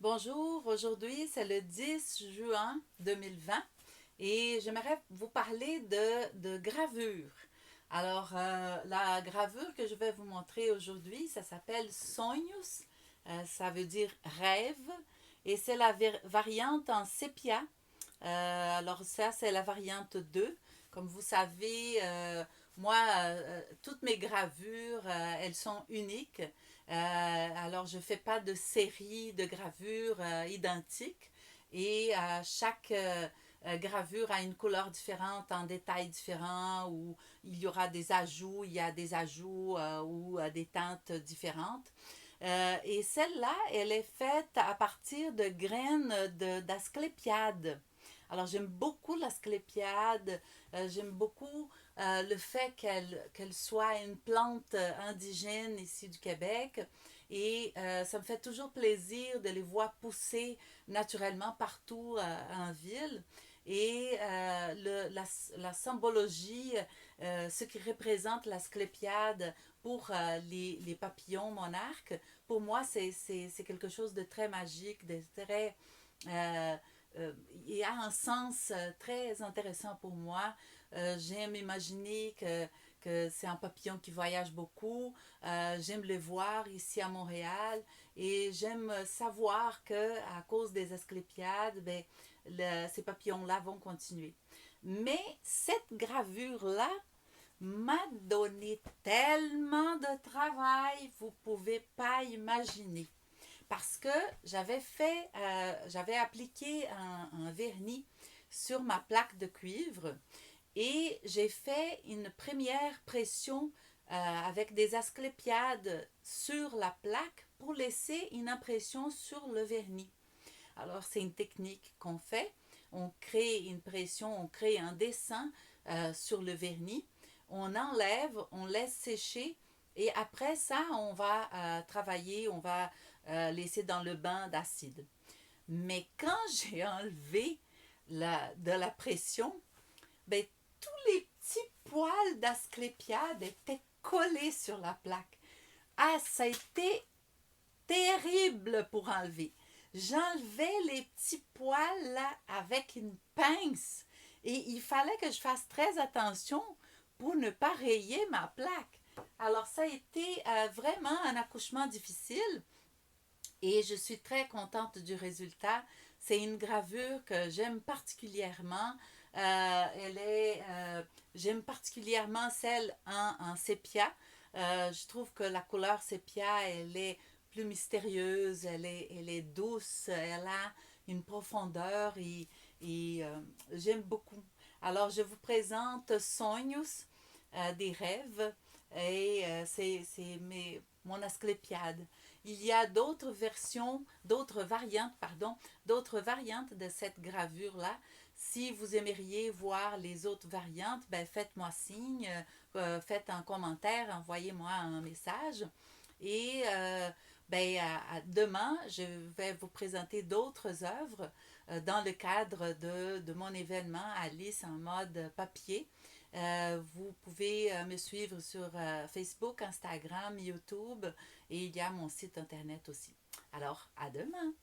Bonjour, aujourd'hui c'est le 10 juin 2020 et j'aimerais vous parler de gravure. La gravure que je vais vous montrer aujourd'hui, ça s'appelle Sonhos, ça veut dire rêve, et c'est la variante en sépia. Alors ça, c'est la variante 2. Comme vous savez, moi, toutes mes gravures, elles sont uniques. Alors, je ne fais pas de série de gravures identiques. Et chaque gravure a une couleur différente, en détails différents, où il y aura des ajouts, il y a des ajouts ou des teintes différentes. Et celle-là, elle est faite à partir de graines d'asclépiade. Alors j'aime beaucoup l'asclépiade, j'aime beaucoup le fait qu'elle soit une plante indigène ici du Québec et ça me fait toujours plaisir de les voir pousser naturellement partout en ville. Et la symbologie, ce qui représente l'asclépiade pour les papillons monarques, pour moi, c'est quelque chose de très magique, de très... Euh, il a un sens très intéressant pour moi. J'aime imaginer que c'est un papillon qui voyage beaucoup. J'aime le voir ici à Montréal et j'aime savoir que à cause des Asclépiades, ben, ces papillons-là vont continuer. Mais cette gravure-là m'a donné tellement de travail, vous ne pouvez pas imaginer. Parce que j'avais appliqué un vernis sur ma plaque de cuivre et j'ai fait une première pression avec des asclépiades sur la plaque pour laisser une impression sur le vernis. Alors c'est une technique qu'on fait. On crée une pression, on crée un dessin sur le vernis. On enlève, on laisse sécher et après ça, on va travailler, on va laisser dans le bain d'acide. Mais quand j'ai enlevé de la pression, ben, tous les petits poils d'asclépiade étaient collés sur la plaque. Ah, ça a été terrible pour enlever. J'enlevais les petits poils là avec une pince et il fallait que je fasse très attention pour ne pas rayer ma plaque. Alors ça a été vraiment un accouchement difficile et je suis très contente du résultat. C'est une gravure que j'aime particulièrement. J'aime particulièrement celle en sépia. Je trouve que la couleur sépia, elle est plus mystérieuse, elle est douce, elle a une profondeur et j'aime beaucoup. Alors, je vous présente Sonhos, des rêves, et mon asclépiade. Il y a d'autres versions, d'autres variantes de cette gravure-là. Si vous aimeriez voir les autres variantes, ben faites-moi signe, faites un commentaire, envoyez-moi un message. Et demain, je vais vous présenter d'autres œuvres dans le cadre de mon événement Alice en mode papier. Vous pouvez me suivre sur Facebook, Instagram, YouTube et il y a mon site internet aussi. Alors, à demain!